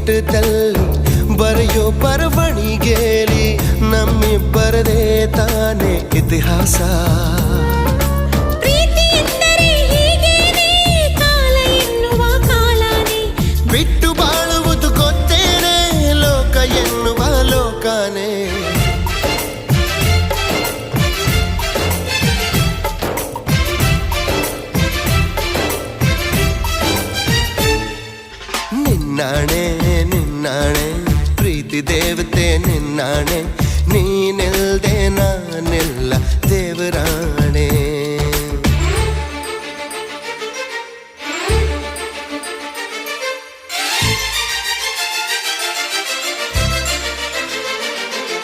ಕಂಠದಲ್ಲಿ ಬರೆಯೋ ಬರವಣಿಗೆಲಿ ನಮ್ಮಿಬ್ಬರದೇ ತಾನೇ ಇತಿಹಾಸ. ಬಿಟ್ಟು ಬಾಳುವುದು ಗೊತ್ತೇನೆ ಲೋಕ ಎನ್ನುವ ಲೋಕನೇ. ನಿನ್ನಾಣೆ ನಿನ್ನಾಣೆ ಪ್ರೀತಿ ದೇವತೆ ನಿನ್ನಾಣೆ, ನೀನಿಲ್ದೆ ನಾನಿಲ್ಲ